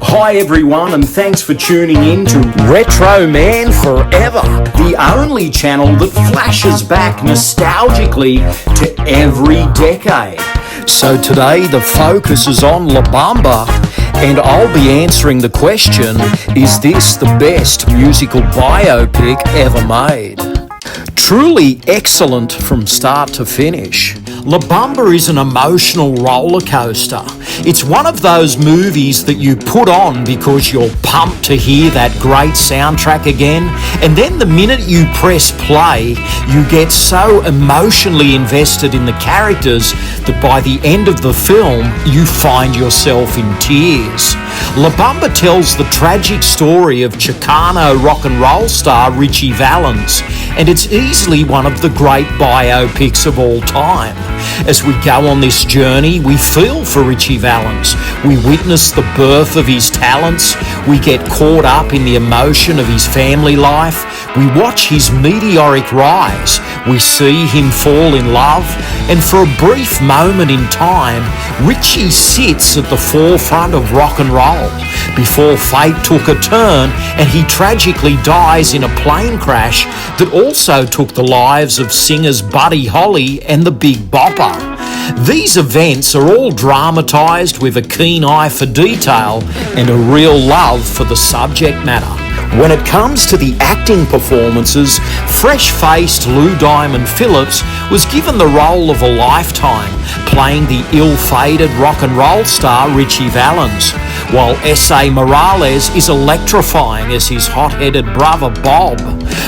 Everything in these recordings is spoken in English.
Hi everyone, and thanks for tuning in to Retro Man Forever, the only channel that flashes back nostalgically to every decade. So today the focus is on La Bamba, and I'll be answering the question, is this the best musical biopic ever made? Truly excellent from start to finish. La Bamba is an emotional roller coaster. It's one of those movies that you put on because you're pumped to hear that great soundtrack again, and then the minute you press play, you get so emotionally invested in the characters that by the end of the film, you find yourself in tears. La Bamba tells the tragic story of Chicano rock and roll star Richie Valens, and it's easily one of the great biopics of all time. As we go on this journey, we feel for Richie Valens. We witness the birth of his talents. We get caught up in the emotion of his family life. We watch his meteoric rise. We see him fall in love. And for a brief moment in time, Richie sits at the forefront of rock and roll before fate took a turn and he tragically dies in a plane crash that also took the lives of singers Buddy Holly and the Big Bopper. These events are all dramatised with a keen eye for detail and a real love for the subject matter. When it comes to the acting performances, fresh-faced Lou Diamond Phillips was given the role of a lifetime, playing the ill-fated rock and roll star Richie Valens, while S.A. Morales is electrifying as his hot-headed brother Bob.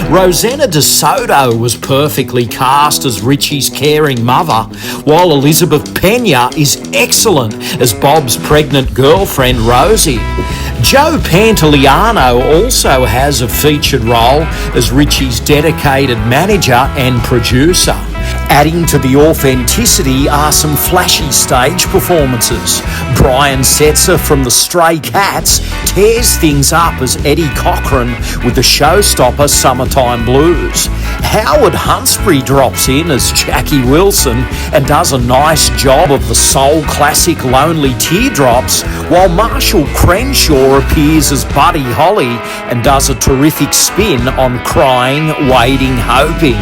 Rosanna De Soto was perfectly cast as Richie's caring mother, while Elizabeth Pena is excellent as Bob's pregnant girlfriend Rosie. Joe Pantoliano also has a featured role as Richie's dedicated manager and producer. Adding to the authenticity are some flashy stage performances. Brian Setzer from the Stray Cats tears things up as Eddie Cochran with the showstopper Summertime Blues. Howard Hunsbury drops in as Jackie Wilson and does a nice job of the soul classic Lonely Teardrops, while Marshall Crenshaw appears as Buddy Holly and does a terrific spin on Crying, Waiting, Hoping.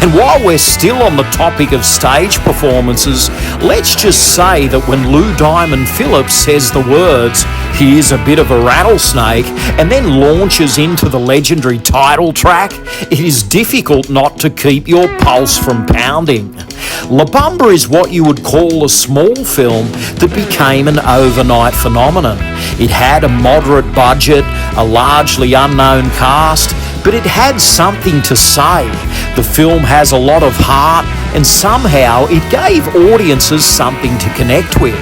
And while we're still on the topic of stage performances, let's just say that when Lou Diamond Phillips says the words, "Here's a bit of a rattlesnake," and then launches into the legendary title track, it is difficult not to keep your pulse from pounding. La Bamba is what you would call a small film that became an overnight phenomenon. It had a moderate budget, a largely unknown cast, but it had something to say. The film has a lot of heart, and somehow it gave audiences something to connect with.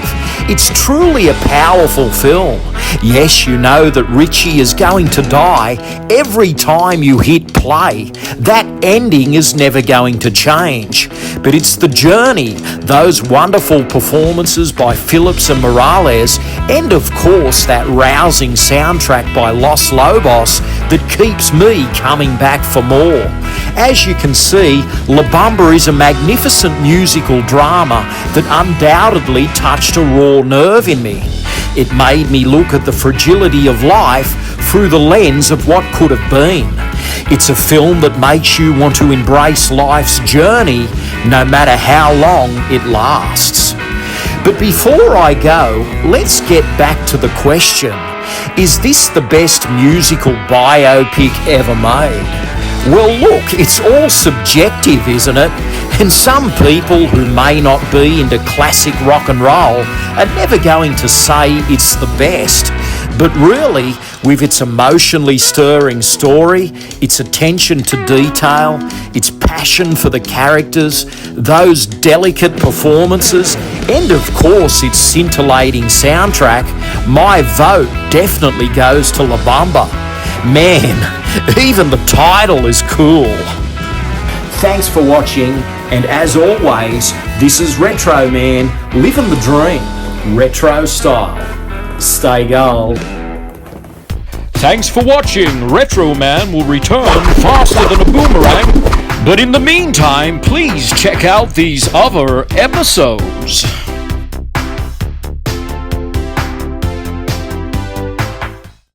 It's truly a powerful film. Yes, you know that Richie is going to die every time you hit play. That ending is never going to change. But it's the journey, those wonderful performances by Phillips and Morales, and of course that rousing soundtrack by Los Lobos that keeps me coming back for more. As you can see, La Bamba is a magnificent musical drama that undoubtedly touched a raw nerve in me. It made me look at the fragility of life through the lens of what could have been. It's a film that makes you want to embrace life's journey, no matter how long it lasts. But before I go, let's get back to the question, is this the best musical biopic ever made? Well, look, it's all subjective, isn't it? And some people who may not be into classic rock and roll are never going to say it's the best. But really, with its emotionally stirring story, its attention to detail, its passion for the characters, those delicate performances, and of course its scintillating soundtrack, my vote definitely goes to La Bamba. Man, even the title is cool. Thanks for watching, and as always, this is Retro Man, living the dream, retro style. Stay gold. Thanks for watching. Retro Man will return faster than a boomerang. But in the meantime, please check out these other episodes.